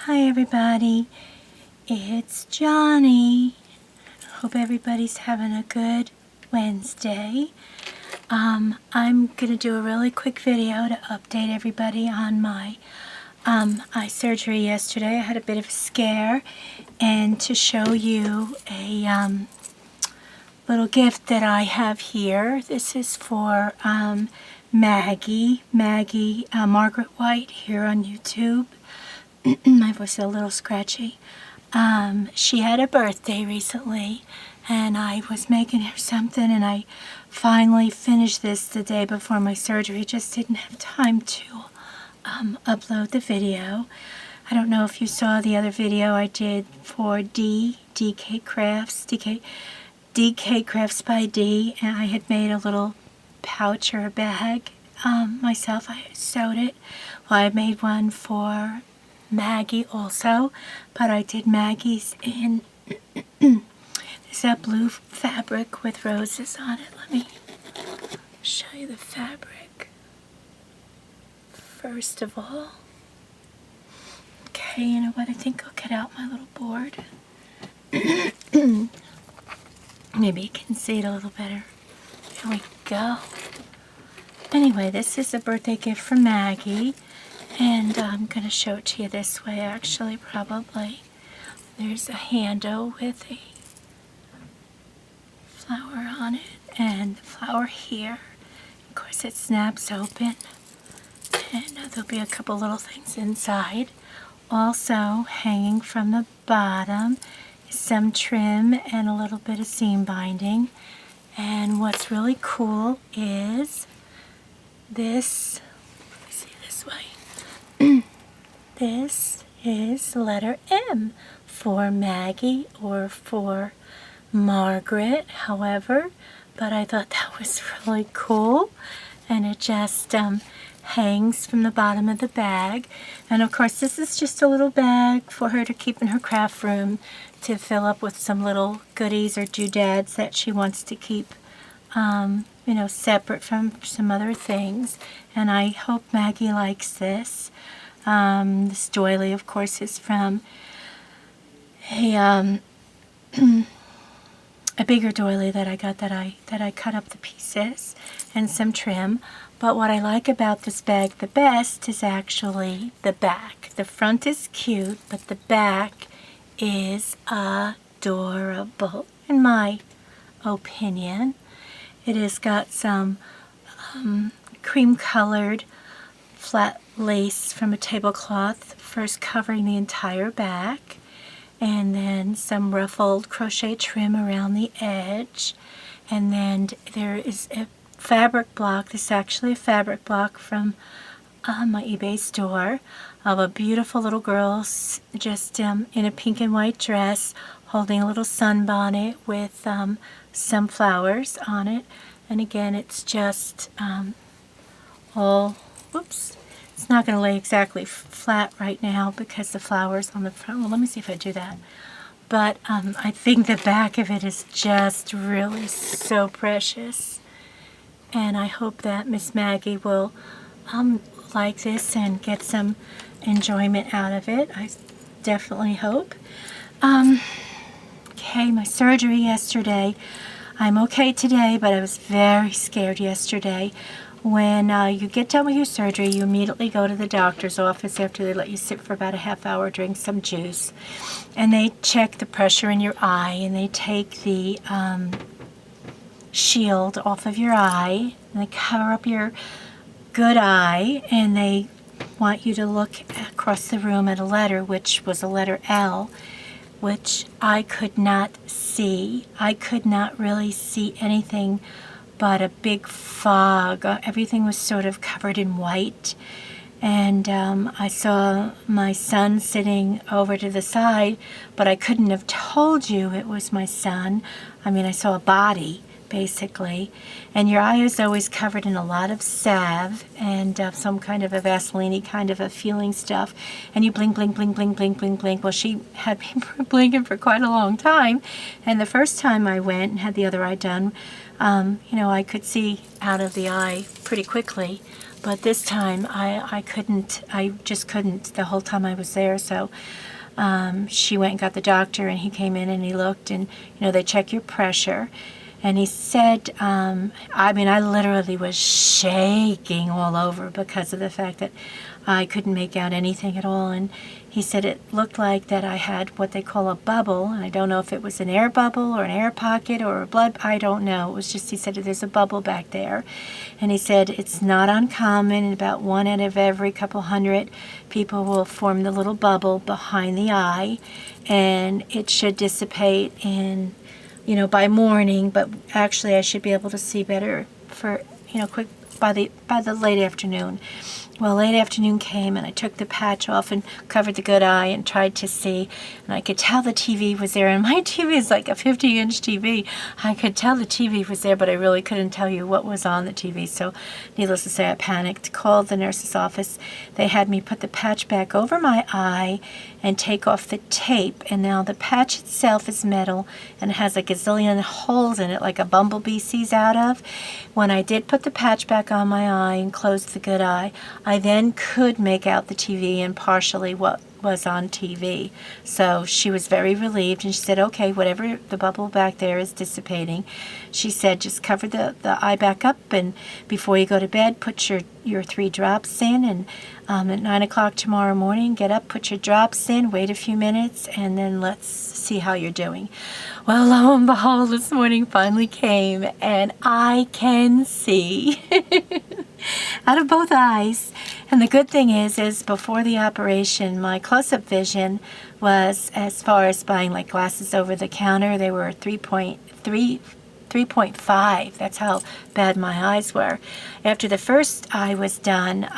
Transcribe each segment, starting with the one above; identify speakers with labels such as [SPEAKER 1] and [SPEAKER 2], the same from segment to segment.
[SPEAKER 1] Hi everybody, it's Jonnie. Hope everybody's having a good Wednesday. I'm going to do a really quick video to update everybody on my eye surgery yesterday. I had a bit of a scare, and to show you a little gift that I have here. This is for Maggie Margaret White here on YouTube. My voice is a little scratchy. She had a birthday recently, and I was making her something, and I finally finished this the day before my surgery. Just didn't have time to upload the video. I don't know if you saw the other video I did for DK Crafts by D, and I had made a little pouch or a bag myself. I sewed it. Well, I made one for Maggie also, but I did Maggie's in this blue fabric with roses on it. Let me show you the fabric first of all. Okay, you know what, I think I'll get out my little board. Maybe you can see it a little better. Here we go. Anyway, this is a birthday gift from Maggie, and I'm going to show it to you this way, actually, probably. There's a handle with a flower on it, and the flower here. Of course, it snaps open, and there'll be a couple little things inside. Also, hanging from the bottom is some trim and a little bit of seam binding. And what's really cool is this. Let me see this way. This is letter M for Maggie or for Margaret, however, but I thought that was really cool, and it just hangs from the bottom of the bag. And of course, this is just a little bag for her to keep in her craft room to fill up with some little goodies or doodads that she wants to keep you know, separate from some other things. And I hope Maggie likes this. This doily, of course, is from a bigger doily that I got that I cut up the pieces and some trim. But what I like about this bag the best is actually the back. The front is cute, but the back is adorable, in my opinion. It has got some cream-colored flat lace from a tablecloth, first covering the entire back, and then some ruffled crochet trim around the edge. And then there is a fabric block. This is actually a fabric block from my eBay store of a beautiful little girl just in a pink and white dress holding a little sunbonnet with some flowers on it. And again, it's just all, whoops, it's not going to lay exactly flat right now because the flowers on the front. Well, let me see if I do that. But I think the back of it is just really so precious. And I hope that Miss Maggie will like this and get some enjoyment out of it. I definitely hope. Okay, my surgery yesterday. I'm okay today, but I was very scared yesterday. When you get done with your surgery, you immediately go to the doctor's office after they let you sit for about a half hour, drink some juice. And they check the pressure in your eye, and they take the shield off of your eye, and they cover up your good eye, and they want you to look across the room at a letter, which was a letter L, which I could not see. I could not really see anything but a big fog. Everything was sort of covered in white. And I saw my son sitting over to the side, but I couldn't have told you it was my son. I mean, I saw a body, basically. And your eye is always covered in a lot of salve and some kind of a Vaseline kind of a feeling stuff. And you blink, blink, blink, blink, blink, blink, blink. Well, she had me blinking for quite a long time. And the first time I went and had the other eye done, you know, I could see out of the eye pretty quickly. But this time I couldn't, I just couldn't the whole time I was there. So she went and got the doctor, and he came in and he looked, and they check your pressure. And he said, I mean, I literally was shaking all over because of the fact that I couldn't make out anything at all. And he said it looked like that I had what they call a bubble. And I don't know if it was an air bubble or an air pocket or a blood, I don't know. It was just, he said, there's a bubble back there. And he said it's not uncommon. About 1 out of every couple hundred people will form the little bubble behind the eye. And it should dissipate in by morning, but actually I should be able to see better for, quick by the late afternoon. Well, late afternoon came, and I took the patch off and covered the good eye and tried to see, and I could tell the TV was there, and my TV is like a 50-inch TV. I could tell the TV was there, but I really couldn't tell you what was on the TV, so needless to say, I panicked, called the nurse's office. They had me put the patch back over my eye and take off the tape, and now the patch itself is metal and it has a gazillion holes in it like a bumblebee sees out of. When I did put the patch back on my eye and closed the good eye, I then could make out the TV and partially what was on TV. So she was very relieved, and she said, okay, whatever the bubble back there is dissipating. She said, just cover the eye back up, and before you go to bed, put your 3 drops in, and at 9 o'clock tomorrow morning, get up, put your drops in, wait a few minutes, and then let's see how you're doing. Well, lo and behold, this morning finally came, and I can see out of both eyes. And the good thing is before the operation, my close-up vision was, as far as buying like glasses over the counter, they were 3.5. That's how bad my eyes were. After the first eye was done,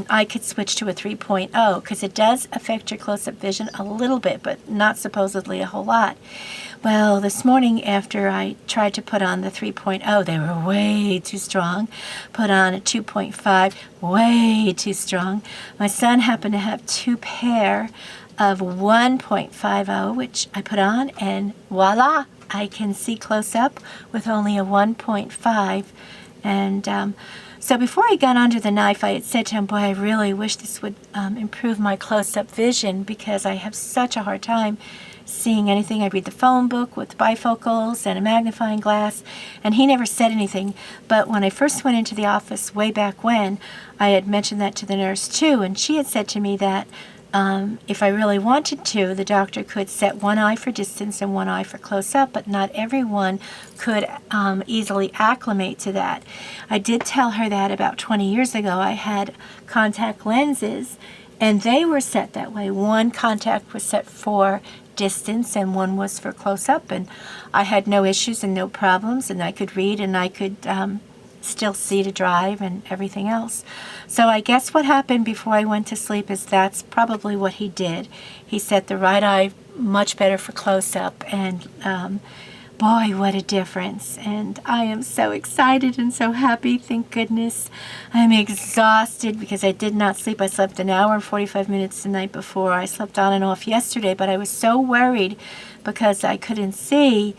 [SPEAKER 1] I could switch to a 3.0 because it does affect your close-up vision a little bit, but not supposedly a whole lot. Well, this morning after I tried to put on the 3.0, they were way too strong. Put on a 2.5, way too strong. My son happened to have 2 pair of 1.50, which I put on, and voila, I can see close up with only a 1.5. And so before I got under the knife, I had said to him, boy, I really wish this would improve my close-up vision because I have such a hard time seeing anything. I read the phone book with bifocals and a magnifying glass, and he never said anything. But when I first went into the office way back when, I had mentioned that to the nurse too, and she had said to me that if I really wanted to, the doctor could set one eye for distance and one eye for close-up, but not everyone could easily acclimate to that. I did tell her that about 20 years ago I had contact lenses, and they were set that way. One contact was set for distance and one was for close-up, and I had no issues and no problems, and I could read and I could still see to drive and everything else. So I guess what happened before I went to sleep is that's probably what he did. He set the right eye much better for close-up, and boy, what a difference. And I am so excited and so happy, thank goodness. I'm exhausted because I did not sleep. I slept an hour and 45 minutes the night before. I slept on and off yesterday, but I was so worried because I couldn't see.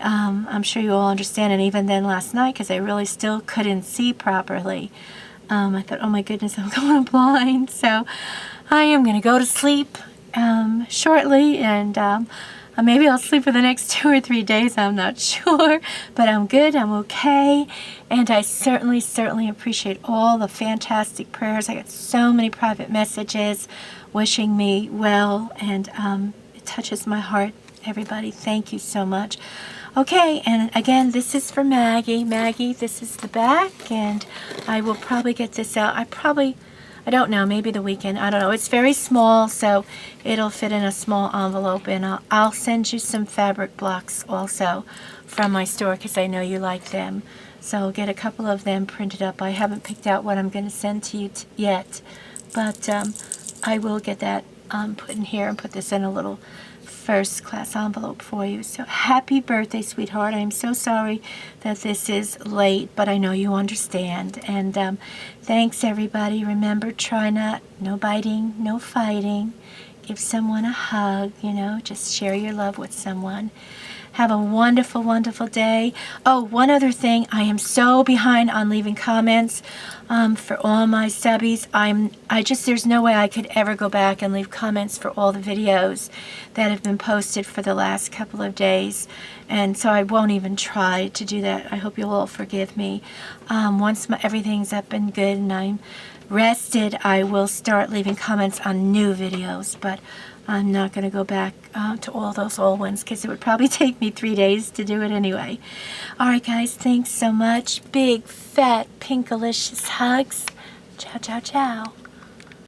[SPEAKER 1] I'm sure you all understand, and even then last night, because I really still couldn't see properly. I thought, oh my goodness, I'm going blind. So I am going to go to sleep shortly, and maybe I'll sleep for the next 2 or 3 days. I'm not sure, but I'm good. I'm okay, and I certainly appreciate all the fantastic prayers. I got so many private messages wishing me well, and it touches my heart. Everybody, thank you so much. Okay, and again, this is for Maggie. Maggie, this is the back, and I will probably get this out. I don't know, maybe the weekend. I don't know. It's very small, so it'll fit in a small envelope, and I'll send you some fabric blocks also from my store because I know you like them. So I'll get a couple of them printed up. I haven't picked out what I'm going to send to you yet, but I will get that put in here and put this in a little first class envelope for you. So happy birthday, sweetheart. I'm so sorry that this is late, but I know you understand. And thanks, everybody. Remember, no biting, no fighting. Give someone a hug, just share your love with someone. Have a wonderful, wonderful day. Oh, one other thing. I am so behind on leaving comments for all my subbies. There's no way I could ever go back and leave comments for all the videos that have been posted for the last couple of days. And so I won't even try to do that. I hope you'll all forgive me. Once everything's up and good and I'm rested, I will start leaving comments on new videos. But I'm not going to go back to all those old ones because it would probably take me 3 days to do it anyway. Alright guys, thanks so much. Big, fat, pinkalicious hugs. Ciao, ciao, ciao.